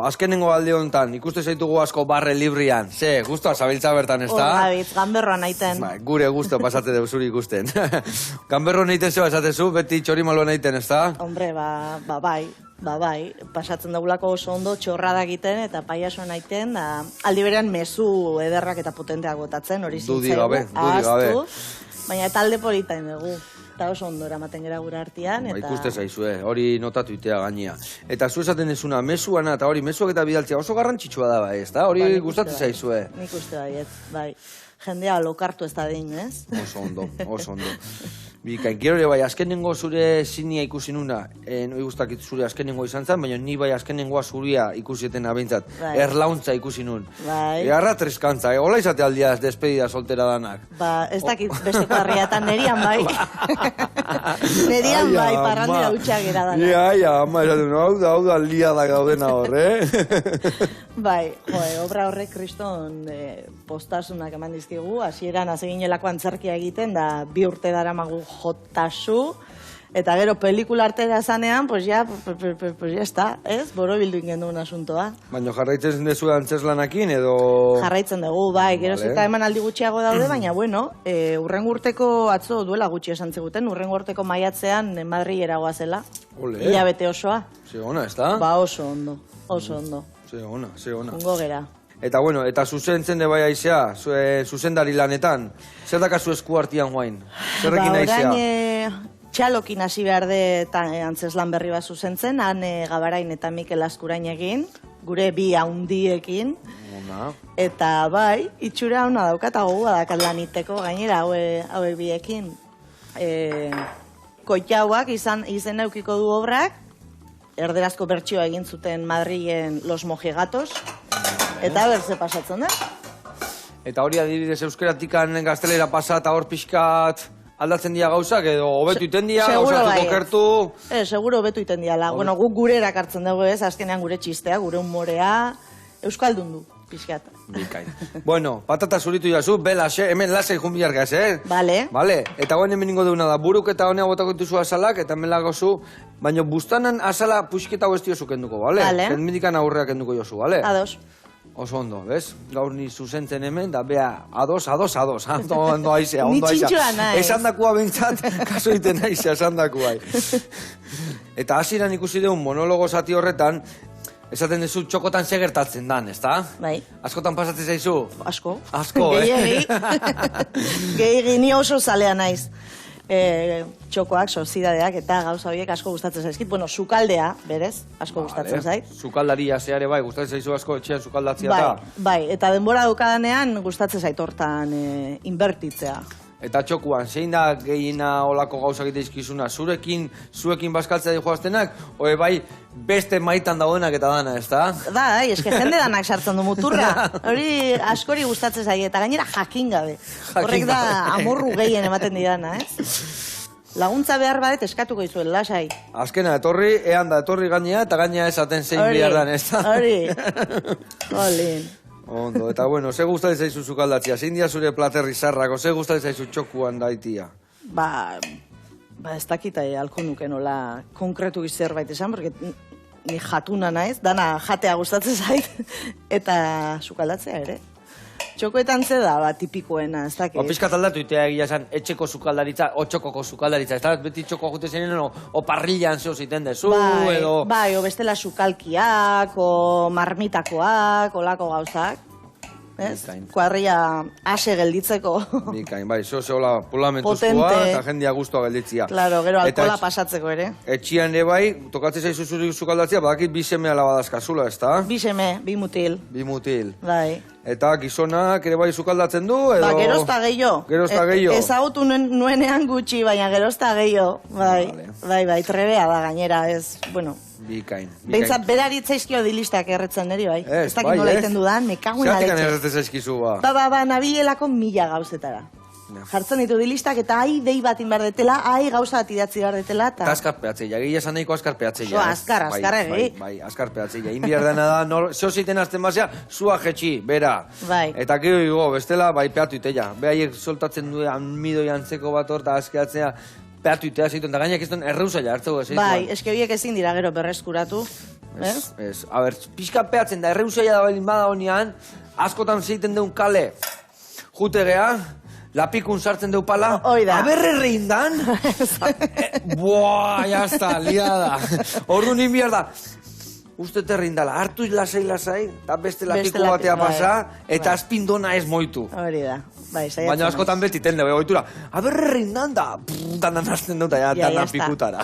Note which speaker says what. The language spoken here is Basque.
Speaker 1: Azkenengo alde honetan, ikuste zaitugu asko barre librian. Ze, guztua zabiltza bertan, ez da?
Speaker 2: Gabitz, ganberroan aiten.
Speaker 1: Gure guztua pasate deu zuri ikusten. Ganberroan egiten zeba esatezu, beti txorimaloan egiten, ez da?
Speaker 2: Hombre, bai, pasatzen dugulako oso ondo txorrada egiten eta paiasoan aiten, da, aldi berean mezu ederrak eta potenteak botatzen, hori zintzaigu, ahaztu, baina talde politain dugu. Eta oso ondo eramaten gara gure artean.
Speaker 1: Ikuste zaizue, hori notatu itea gainea. Eta zu esaten dezuna, mesuana eta hori mesuak eta bidaltzea oso garrantzitsua da bai, ez da? Hori gustatzen zaizue.
Speaker 2: Nik uste bai, bai. Jendea lokartu ez da din, ez?
Speaker 1: Oso ondo, oso ondo. Bikain, gero ere bai, azkenengo zure zinia ikusi nuna, noi guztakit zure azkenengo izan zen, baina ni bai azkenengoa zuria ikusieten abeintzat, erlauntza ikusi nun.
Speaker 2: Bai.
Speaker 1: Egarra treskantza, hola izate aldiaz despedida soltera danak.
Speaker 2: Ez dakit besteko harriatan nerian bai. Nerian bai, parrandera utxak era danak.
Speaker 1: Ja, ama esaten, hau da lia da gaudena hor,
Speaker 2: Bai, obra horrek kriston postasunak eman dizkigu, hasieran azeginelako antzerkia egiten, da 2 urte daramagu jotasu, eta gero pelikula artera zanean, pues ya está, ez? Borobildu ingendun asuntoa.
Speaker 1: Baina jarraitzen dezu antzeslanakin edo...
Speaker 2: Jarraitzen dugu, bai, gero eta eman aldi gutxiago daude, baina bueno, urrengo urteko atzo duela gutxi esan ziguten, urrengo urteko maiatzean Madri eragoa zela. Hilabete osoa.
Speaker 1: Zegona, ez da?
Speaker 2: Ba, oso ondo, oso ondo.
Speaker 1: Zegona.
Speaker 2: Ungo gera.
Speaker 1: Eta bueno, eta zuzentzen de bai aizea, zuzendari lanetan, zer dakazu esku hartian guain? Zerrekin aizea?
Speaker 2: Orain txalokin hasi behar de antzeslan berri bat zuzentzen, han Gabarain eta Mikel Askurain egin, gure bi haundiekin. Eta bai, itxura hona daukat, hau badakat laniteko gainera, haue biekin. Koitauak izen eukiko du obrak, erderazko bertsioa egin zuten Madrilen Los Mojigatos, eta berze pasatzen da.
Speaker 1: Eta hori adibidez euskeratikan gaztelera pasa eta hor pixkat aldatzen dira gauzak edo hobetu iten dira, gauzatuko kertu...
Speaker 2: Seguro hobetu iten dira. Bueno, guk gure erakartzen dugu ez, azkenean gure txistea, gure humorea, euskaldun du, pixkat.
Speaker 1: Bikain. Bueno, patata zuritu jazu, hemen lasai junbiarka ez,
Speaker 2: Bale.
Speaker 1: Eta guen hemen ingo deuna da, buruk eta honea botako dituzu azalak, eta hemen lagozu, baina bustanan azala puxketa huestio zukenduko, bale? Kendikan aurreak enduko jozu, bale?
Speaker 2: Ados.
Speaker 1: Oso ondo, bez? Gaur ni zuzentzen hemen, da bea, ados. Ondo aizea,
Speaker 2: Ni txintxoa naiz.
Speaker 1: Esan dakua bintzat, kaso iten aizea, esan dakua. Eta hasieran ikusi deun monologo zati horretan, esaten dezu txokotan segertatzen dan, ez da?
Speaker 2: Bai.
Speaker 1: Askotan pasatzen zaizu?
Speaker 2: Asko.
Speaker 1: Gehiegi.
Speaker 2: Gehiegi, ni oso zalea naiz. Txokoak, sozidadeak eta gauza horiek asko gustatzen zaizkit. Bueno, sukaldea, berez, asko gustatzen zait.
Speaker 1: Sukaldaria zeare bai, gustatzen zaizu asko etxean sukaldatzea da?
Speaker 2: Bai, eta denbora dukadanean gustatzen zait hortan inbertitzea.
Speaker 1: Eta txokuan, zein da gehiena olako gauza egiteizkizuna? Zuekin bazkaltzea di joaztenak? Oe bai, beste maitan daudenak eta dana, ez da?
Speaker 2: Bai, eske jende danak sartzen du muturra. Hori askori gustatzen zait, eta gainera jakin gabe. Horrek da amorru gehien ematen didana, ez? Laguntza behar badet eskatuko izuel, lasai.
Speaker 1: Azkena, etorri gainea, eta gainea esaten zein bihar dan, ez da?
Speaker 2: Hori. Olin.
Speaker 1: Ondo, eta bueno, ze gustatzen zaizu sukaldatzea? Zein dia zure platerri zarrako? Ze gustatzen zaizu txokuan daitia?
Speaker 2: Ba ez dakita alko nuke nola konkretu zerbait esan, porque ni jatuna naiz, dana jatea gustatzen zait, eta sukaldatzea ere. Txokoetan ze da, tipikoena, ez dakit.
Speaker 1: Piskat aldatu itea egia esan, etxeko sukaldaritza, o txokoko sukaldaritza, ez da, beti txoko jute zenien, o parrillan zeo ziten dezu, edo...
Speaker 2: Bai, o bestela sukalkiak, o marmitakoak, olako gauzak. Kuadria ase gelditzeko.
Speaker 1: Bikain, bai, zeo polamentuzkoa eta jendia guztua gelditzia.
Speaker 2: Claro, gero alkola pasatzeko ere.
Speaker 1: Etxian ere bai, tokatzen zaizu zuri sukaldatzea, badakit 2 seme alabadazkazula, ez da?
Speaker 2: 2 seme, 2 mutil.
Speaker 1: 2 mutil.
Speaker 2: Bai.
Speaker 1: Eta gizonak ere bai sukaldatzen du, edo...
Speaker 2: Ba, gerozta gehiago.
Speaker 1: Gerozta gehiago.
Speaker 2: Ezagutu nuenean gutxi, baina gerozta gehiago. Bai, trebea da gainera, ez, bueno...
Speaker 1: Bikain.
Speaker 2: Bentsat, beraritzaizkio dilistak erretzen neri, bai. Ez dakit nola iten dudan, mekagun aletxe.
Speaker 1: Zeratikan erretzen zaizkizu, ba?
Speaker 2: Ba, nabilelako 1000 gauzetara. Jartzen ditu dilistak eta dei bat inberdetela, gauza bat idatzi berdetela.
Speaker 1: Eta askarpeatzeia, gila esan nahiko askarpeatzeia.
Speaker 2: Azkar egi.
Speaker 1: Bai, askarpeatzeia. Inbiar dena da, zeo ziten azten bazea, zua jetxi, bera.
Speaker 2: Bai.
Speaker 1: Eta gero igo, bestela, bai, peatu iteia. Behaiek soltatzen du, mido jantzeko bat hor, eta askeatzea, peatu itea zeitu, eta gainak ez duen erreuzaila hartzeko.
Speaker 2: Bai, eske horiek ezin dira gero berreskuratu.
Speaker 1: Ez, a ber, pixka peatzen da, erreusaia da belin bada honean, askotan zeiten deun kale, jute geha, lapikun sartzen deu pala, aberre reindan, buah, jazta, liada, ordu nien bihar da, uste terrindala, hartu lasai, eta beste lapiku batea pasa, eta azpindona ez moitu.
Speaker 2: Hori da.
Speaker 1: Baina askotan beti tende, oitura, aberre reindan da, danan hasten dut, danan pikutara.